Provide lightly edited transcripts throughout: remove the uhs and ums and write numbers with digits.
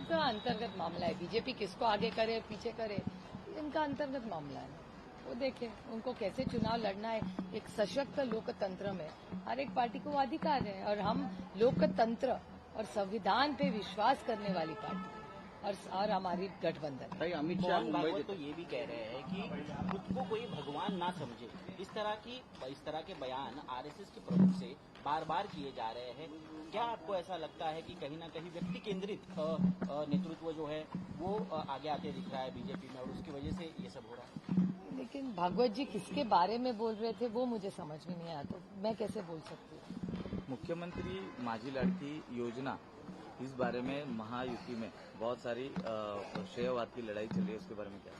इनका अंतर्गत मामला है। बीजेपी किसको आगे करे पीछे करे, इनका अंतर्गत मामला है। वो देखें उनको कैसे चुनाव लड़ना है। एक सशक्त लोकतंत्र में हर एक पार्टी को अधिकार है, और हम लोकतंत्र और संविधान पे विश्वास करने वाली पार्टी और हमारी गठबंधन। अमित शाह भागवत तो ये भी कह रहे हैं कि खुद को कोई भगवान ना समझे। इस तरह के बयान आरएसएस के प्रमुख से बार बार किए जा रहे हैं। क्या आपको ऐसा लगता है कि कहीं ना कहीं व्यक्ति केंद्रित नेतृत्व जो है वो आगे आते दिख रहा है बीजेपी में, और उसकी वजह से ये सब हो रहा है? लेकिन भागवत जी किसके बारे में बोल रहे थे वो मुझे समझ में नहीं आया, तो मैं कैसे बोल सकती हूँ? मुख्यमंत्री माझी लाडकी योजना, इस बारे में महायुति में बहुत सारी श्रेयवाद की लड़ाई चल रही है, उसके बारे में क्या?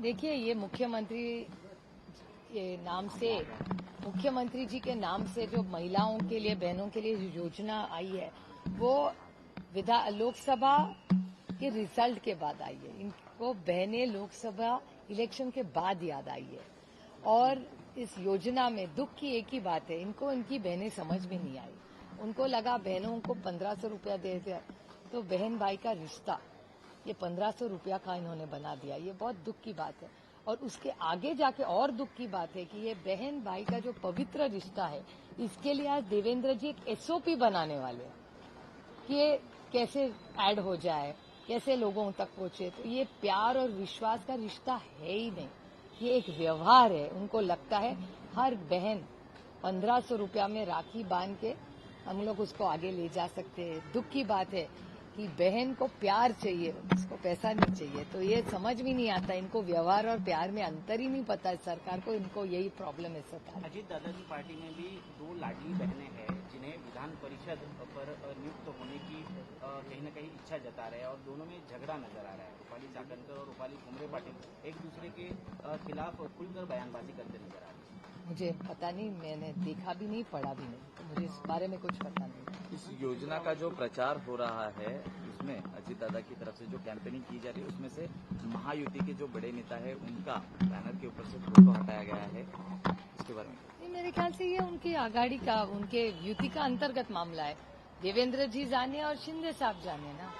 देखिए, ये मुख्यमंत्री के नाम से, मुख्यमंत्री जी के नाम से जो महिलाओं के लिए, बहनों के लिए योजना आई है, वो लोकसभा के रिजल्ट के बाद आई है। इनको बहनें लोकसभा इलेक्शन के बाद याद आई है, और इस योजना में दुख की एक ही बात है, इनको इनकी बहनें समझ में नहीं आई। उनको लगा बहनों को 1500 रुपया दे दिया तो बहन भाई का रिश्ता, ये 1500 रुपया का इन्होंने बना दिया। ये बहुत दुख की बात है। और उसके आगे जाके और दुख की बात है कि ये बहन भाई का जो पवित्र रिश्ता है, इसके लिए आज देवेंद्र जी एक एसओपी बनाने वाले हैं कि ये कैसे ऐड हो जाए, कैसे लोगों तक पहुंचे। तो ये प्यार और विश्वास का रिश्ता है ही नहीं, ये एक व्यवहार है। उनको लगता है हर बहन 1500 रुपया में राखी बांध के हम लोग उसको आगे ले जा सकते हैं। दुख की बात है कि बहन को प्यार चाहिए, उसको पैसा नहीं चाहिए। तो ये समझ भी नहीं आता, इनको व्यवहार और प्यार में अंतर ही नहीं पता है सरकार को। इनको यही प्रॉब्लम है सरकार। अजीत दादा की पार्टी में भी 2 लाडली बहनें हैं जिन्हें विधान परिषद पर नियुक्त होने की कहीं न कहीं इच्छा जता रहे हैं, और दोनों में झगड़ा नजर आ रहा है। रूपाली चाकणकर और रूपाली कुमरे पाटिल एक दूसरे के खिलाफ खुलकर बयानबाजी करते नजर आ रहे हैं। मुझे पता नहीं, मैंने देखा भी नहीं, पढ़ा भी नहीं, तो मुझे इस बारे में कुछ पता नहीं। इस योजना का जो प्रचार हो रहा है, उसमें अजीत दादा की तरफ से जो कैंपेनिंग की जा रही है, उसमें से महायुति के जो बड़े नेता है उनका बैनर के ऊपर से फोटो हटाया गया है, इसके बारे में? मेरे ख्याल से ये उनकी आघाड़ी का, उनके युति का अंतर्गत मामला है। देवेंद्र जी जाने और शिंदे साहब जाने ना,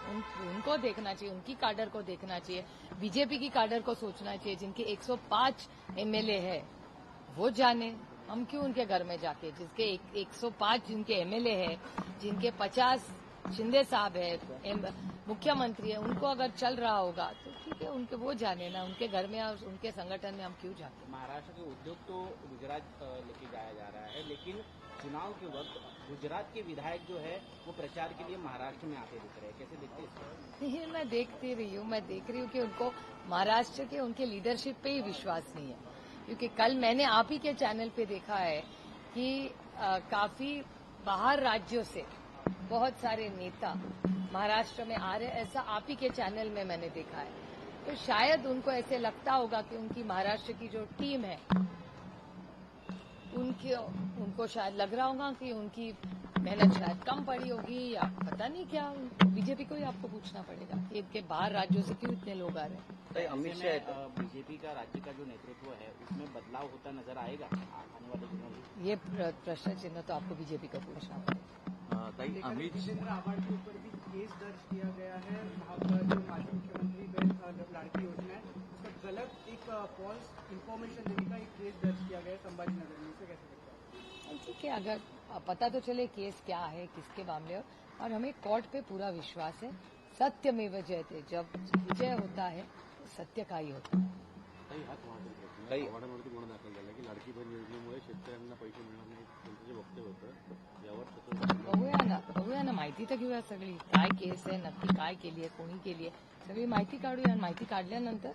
उनको देखना चाहिए, उनकी काडर को देखना चाहिए। बीजेपी की काडर को सोचना चाहिए, जिनके 105 एमएलए है वो जाने। हम क्यों उनके घर में जाके, जिसके 105 जिनके एमएलए है, जिनके 50 शिंदे साहब है, मुख्यमंत्री है, उनको अगर चल रहा होगा तो ठीक है, उनके वो जाने ना, उनके घर में और उनके संगठन में हम क्यों जाते। महाराष्ट्र के उद्योग तो गुजरात लेके जाया जा रहा है, लेकिन चुनाव के वक्त गुजरात के विधायक जो है वो प्रचार के लिए महाराष्ट्र में आते दिख रहे हैं। कैसे देखते हैं? नहीं, मैं देखती रही हूँ, मैं देख रही हूँ कि उनको महाराष्ट्र के उनके लीडरशिप पे ही विश्वास नहीं है। क्योंकि कल मैंने आप ही के चैनल पे देखा है कि काफी बाहर राज्यों से बहुत सारे नेता महाराष्ट्र में आ रहे, ऐसा आप ही के चैनल में मैंने देखा है। तो शायद उनको ऐसे लगता होगा कि उनकी महाराष्ट्र की जो टीम है, उनको शायद लग रहा होगा कि उनकी मेहनत शायद कम पड़ी होगी, या पता नहीं क्या। बीजेपी को ही आपको पूछना पड़ेगा कि इनके बाहर राज्यों से क्यों इतने लोग आ रहे हैं। अमित शाह बीजेपी का राज्य का जो नेतृत्व है उसमें बदलाव होता नजर आएगा आने वाले दिनों में? ये प्रश्न चिन्ह तो आपको बीजेपी को पूछना पड़ेगा। अमित आवाड़ के ऊपर भी केस दर्ज किया गया है। वहाँ पर जो माजी मुख्यमंत्री बहन लाडकी योजना है, उसका गलत एक फॉल्स इन्फॉर्मेशन देने का एक केस दर्ज किया गया है संभाजी नगर में। इसे कैसे देखते हैं? ठीक है, अगर पता तो चले केस क्या है, किसके मामले हो। और हमें कोर्ट पे पूरा विश्वास है। सत्यमेव जयते, जब विजय होता है सत्य का ही होता है। आव्हाडांवरती गुन्हा दाखल झाला की लाडकी बहीण योजनेमुळे शेतकऱ्यांना पैसे मिळणार नाही, त्यांचं जे वक्तव्य होतं यावर बघूया ना, माहिती तर घेऊया सगळी. काय केस आहे, नक्की काय केली आहे, कोणी केली आहे, सगळी माहिती काढूया. आणि माहिती काढल्यानंतर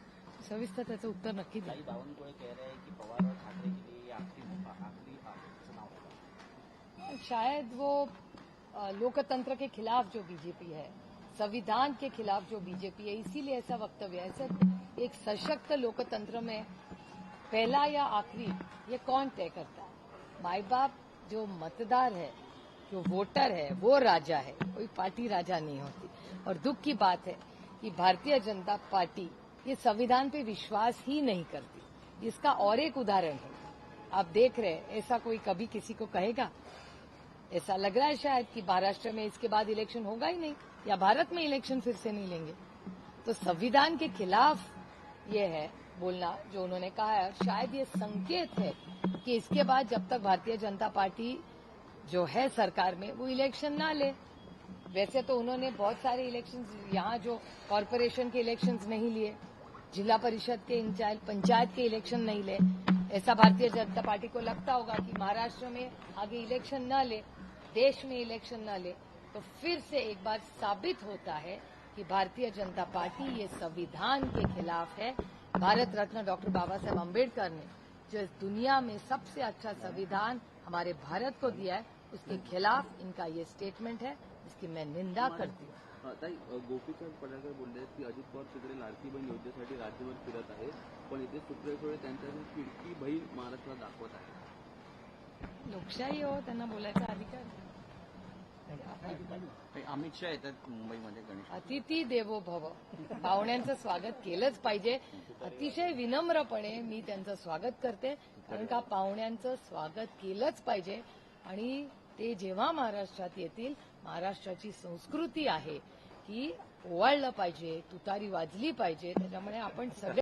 सविस्तर त्याचं उत्तर नक्की देऊ. बावनकुळे कह रहे हैं कि पवार और ठाकरे के लिए आखिरी चुनाव होगा। शायद वो लोकतंत्र के खिलाफ जो बीजेपी है, संविधान के खिलाफ जो बीजेपी है, इसीलिए ऐसा वक्तव्य है। सर, एक सशक्त लोकतंत्र में पहला या आखिरी ये कौन तय करता है? माई बाप जो मतदार है, जो वोटर है, वो राजा है, कोई पार्टी राजा नहीं होती। और दुख की बात है कि भारतीय जनता पार्टी ये संविधान पे विश्वास ही नहीं करती। इसका और एक उदाहरण है, आप देख रहे हैं, ऐसा कोई कभी किसी को कहेगा? ऐसा लग रहा है शायद कि महाराष्ट्र में इसके बाद इलेक्शन होगा ही नहीं। या भारत में इलेक्शन फिर से नहीं लेंगे। तो संविधान के खिलाफ ये है बोलना जो उन्होंने कहा है, शायद ये संकेत है कि इसके बाद जब तक भारतीय जनता पार्टी जो है सरकार में वो इलेक्शन ना ले। वैसे तो उन्होंने बहुत सारे इलेक्शंस यहाँ जो कॉरपोरेशन के इलेक्शंस नहीं लिए, जिला परिषद के इंचार्ज पंचायत के इलेक्शन नहीं ले। ऐसा भारतीय जनता पार्टी को लगता होगा कि महाराष्ट्र में आगे इलेक्शन न ले, देश में इलेक्शन न ले, तो फिर से एक बार साबित होता है कि भारतीय जनता पार्टी ये संविधान के खिलाफ है। भारत रत्न डॉक्टर बाबा साहेब अम्बेडकर ने जो इस दुनिया में सबसे अच्छा संविधान हमारे भारत को दिया है, उसके खिलाफ इनका ये स्टेटमेंट है, इसकी मैं निंदा करती हूँ। ताई, गोपीचंद पडळकर बोलले की अजित पवार तिकडे लाडकी बहीण योजनेसाठी राज्यभर फिरत आहे, पण इथे सुप्रिया सुळे त्यांच्या खिडकी बहीण महाराष्ट्राला दाखवत आहे. लोकशाही हो, त्यांना बोलायचा अधिकार आहे. अमित शाह येतात मुंबईमध्ये गणेश. अतिथी देवो भव, पाहुण्यांचं स्वागत केलंच पाहिजे. अतिशय विनम्रपणे मी त्यांचं स्वागत करते, कारण का पाहुण्यांचं स्वागत केलंच पाहिजे. आणि ते जेव्हा महाराष्ट्रात येतील, महाराष्ट्राची संस्कृती आहे की ओवाळलं पाहिजे, तुतारी वाजली पाहिजे. त्याच्यामुळे आपण सगळे